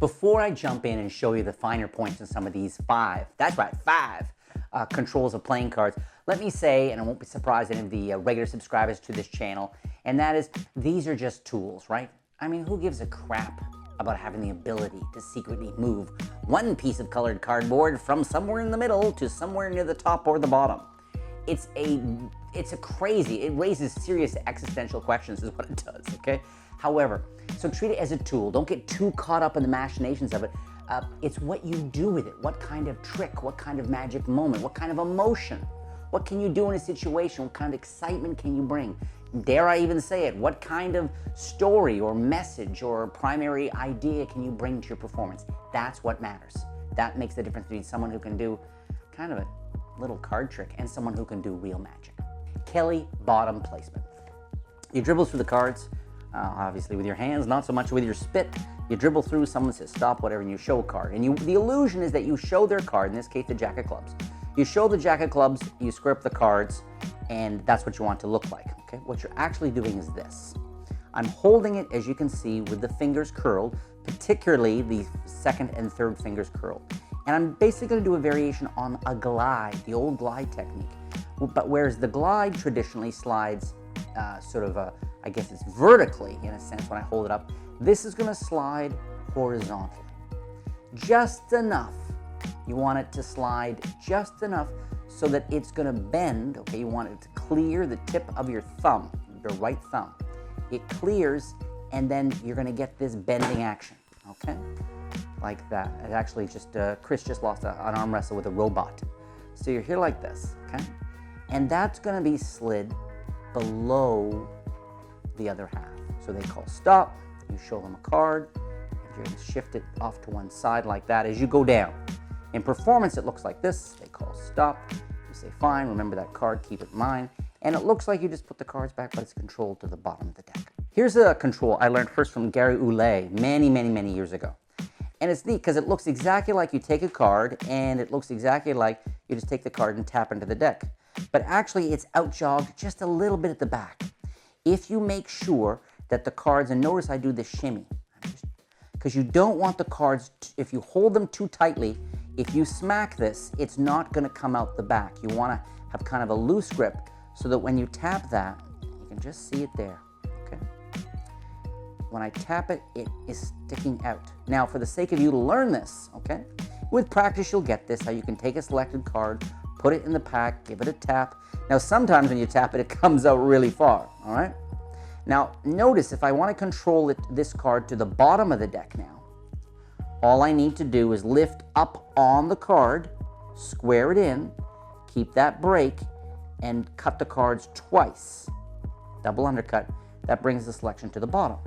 Before I jump in and show you the finer points in some of these five controls of playing cards, let me say, and I won't be surprised any of the regular subscribers to this channel, and that is, these are just tools, right? I mean, who gives a crap about having the ability to secretly move one piece of colored cardboard from somewhere in the middle to somewhere near the top or the bottom? It raises serious existential questions is what it does, okay? However, so treat it as a tool. Don't get too caught up in the machinations of it. It's what you do with it. What kind of trick, what kind of magic moment, what kind of emotion, what can you do in a situation, what kind of excitement can you bring? Dare I even say it, what kind of story or message or primary idea can you bring to your performance? That's what matters. That makes the difference between someone who can do kind of a little card trick and someone who can do real magic. Kelly bottom placement. You dribble through the cards, obviously with your hands, not so much with your spit. You dribble through, someone says stop, whatever, and you show a card. And the illusion is that you show their card, in this case the Jack of Clubs. You show the Jack of Clubs, you square up the cards, and that's what you want to look like, okay? What you're actually doing is this. I'm holding it, as you can see, with the fingers curled, particularly the second and third fingers curled. And I'm basically going to do a variation on a glide, the old glide technique. But whereas the glide traditionally slides I guess it's vertically, in a sense, when I hold it up, this is going to slide horizontally. Just enough. You want it to slide just enough so that it's going to bend, okay? You want it to clear the tip of your thumb, your right thumb. It clears, and then you're going to get this bending action, okay? Like that. It actually just, Chris just lost an arm wrestle with a robot. So you're here like this, okay? And that's going to be slid below the other half. So they call stop, you show them a card, and you're going to shift it off to one side like that as you go down. In performance, it looks like this. They call stop. You say, fine, remember that card, keep it in mind. And it looks like you just put the cards back, but it's controlled to the bottom of the deck. Here's a control I learned first from Gary Oulet many years ago. And it's neat because it looks exactly like you take a card, and it looks exactly like you just take the card and tap into the deck. But actually, it's out-jogged just a little bit at the back. If you make sure that the cards, and notice I do the shimmy, because you don't want the cards, if you hold them too tightly, if you smack this, it's not going to come out the back. You want to have kind of a loose grip so that when you tap that, you can just see it there, okay? When I tap it, it is sticking out. Now, for the sake of you to learn this, okay, with practice you'll get this, how you can take a selected card, put it in the pack, give it a tap. Now, sometimes when you tap it, it comes out really far, all right? Now, notice if I want to control this card to the bottom of the deck now, all I need to do is lift up on the card, square it in, keep that break, and cut the cards twice. Double undercut, that brings the selection to the bottom.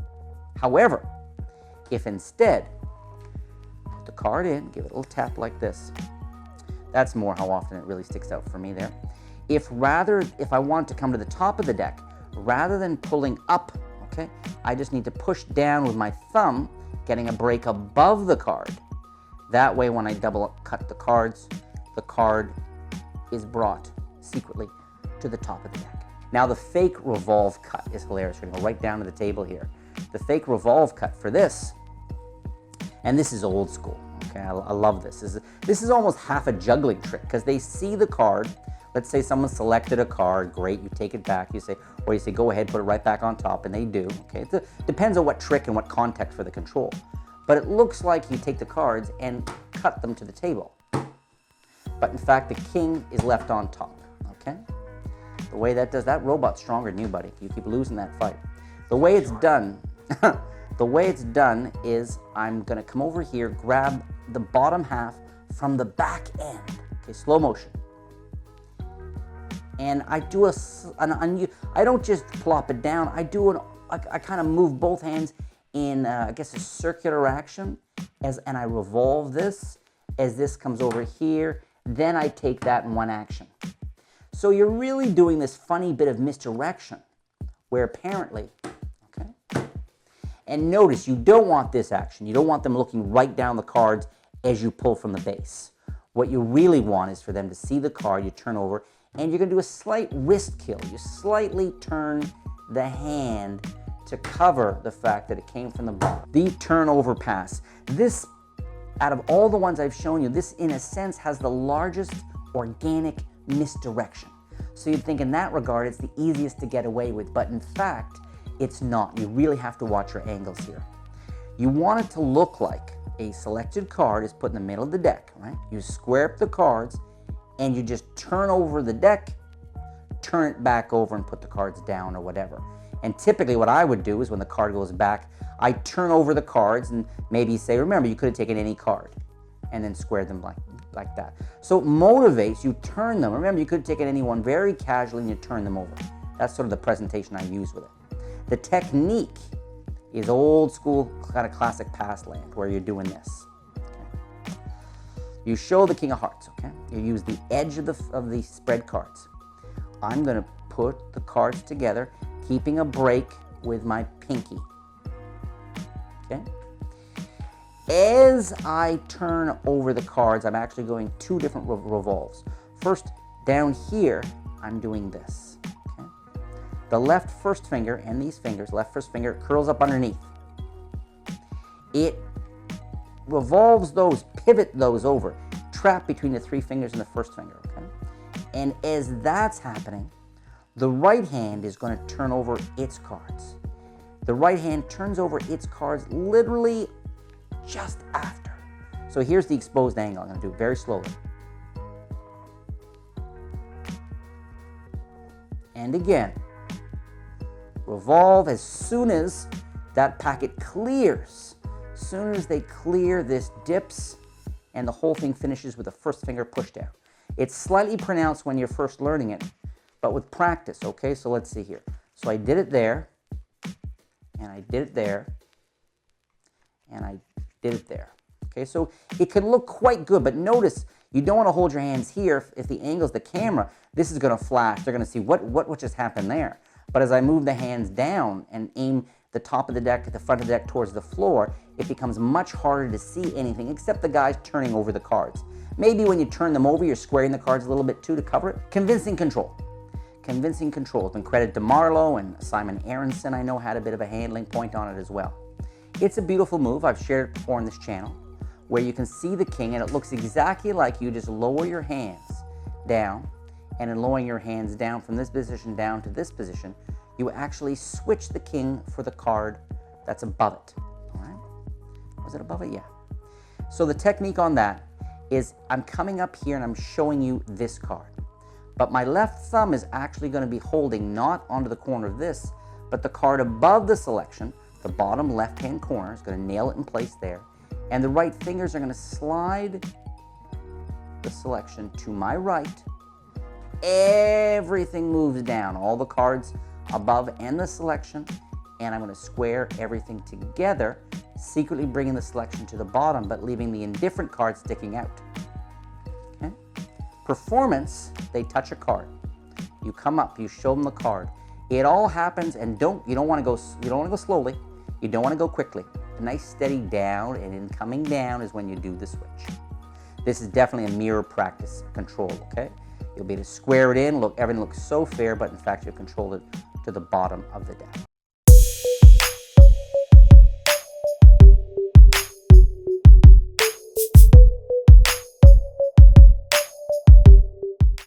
However, if instead, put the card in, give it a little tap like this, that's more how often it really sticks out for me there. If I want to come to the top of the deck, rather than pulling up, okay, I just need to push down with my thumb, getting a break above the card. That way, when I double cut the cards, the card is brought secretly to the top of the deck. Now, the fake revolve cut is hilarious. We're going to go right down to the table here. The fake revolve cut for this, and this is old school, okay? I love this. This is almost half a juggling trick because they see the card. Let's say someone selected a card, great, you take it back, you say, go ahead, put it right back on top, and they do, okay? It depends on what trick and what context for the control. But it looks like you take the cards and cut them to the table. But in fact, the king is left on top, okay? The way that does, that robot's stronger than you, buddy. You keep losing that fight. The way it's done, is I'm gonna come over here, grab the bottom half from the back end, okay, slow motion. And I do I don't just plop it down, I kind of move both hands in, I guess, a circular action, and I revolve this as this comes over here, then I take that in one action. So you're really doing this funny bit of misdirection, where apparently, okay, and notice you don't want this action, you don't want them looking right down the cards as you pull from the base. What you really want is for them to see the card, you turn over, and you're going to do a slight wrist kill. You slightly turn the hand to cover the fact that it came from the bottom. The turnover pass. This, out of all the ones I've shown you, this in a sense has the largest organic misdirection. So you'd think in that regard it's the easiest to get away with, but in fact it's not. You really have to watch your angles here. You want it to look like a selected card is put in the middle of the deck, right? You square up the cards and you just turn over the deck, turn it back over and put the cards down or whatever. And typically what I would do is when the card goes back, I turn over the cards and maybe say, remember, you could have taken any card, and then square them like that. So it motivates, you turn them. Remember, you could have taken any one very casually and you turn them over. That's sort of the presentation I use with it. The technique is old school kind of classic pass land where you're doing this. Okay? You show the king of hearts, okay? You use the edge of the spread cards. I'm going to put the cards together, keeping a break with my pinky. Okay? As I turn over the cards, I'm actually going two different revolves. First, down here, I'm doing this. Okay? The left first finger and these fingers, left first finger curls up underneath. It revolves those, pivot those over, trap between the three fingers and the first finger. Okay? And as that's happening, the right hand is going to turn over its cards. The right hand turns over its cards literally just after. So here's the exposed angle. I'm going to do it very slowly. And again, revolve as soon as that packet clears. As soon as they clear, this dips and the whole thing finishes with the first finger pushed down. It's slightly pronounced when you're first learning it, but with practice, okay? So let's see here. So I did it there, and I did it there, and I did it there. Okay, so it can look quite good, but notice you don't want to hold your hands here. If the angle's the camera, this is going to flash. They're going to see what just happened there. But as I move the hands down and aim the top of the deck, the front of the deck towards the floor, it becomes much harder to see anything except the guys turning over the cards. Maybe when you turn them over, you're squaring the cards a little bit too to cover it. Convincing control. Convincing control. It's been credited to Marlowe, and Simon Aronson, I know, had a bit of a handling point on it as well. It's a beautiful move. I've shared it before on this channel, where you can see the king, and it looks exactly like you just lower your hands down, and in lowering your hands down from this position down to this position, you actually switch the king for the card that's above it. All right? Was it above it? Yeah. So the technique on that is I'm coming up here and I'm showing you this card. But my left thumb is actually going to be holding not onto the corner of this, but the card above the selection, the bottom left-hand corner is going to nail it in place there. And the right fingers are going to slide the selection to my right. Everything moves down, all the cards above and the selection, and I'm going to square everything together, secretly bringing the selection to the bottom, but leaving the indifferent cards sticking out. Okay? Performance, they touch a card. You come up, you show them the card. It all happens, and you don't want to go slowly. You don't want to go quickly. A nice steady down, and in coming down is when you do the switch. This is definitely a mirror practice control, okay? You'll be able to square it in, everything looks so fair, but in fact you control it to the bottom of the deck.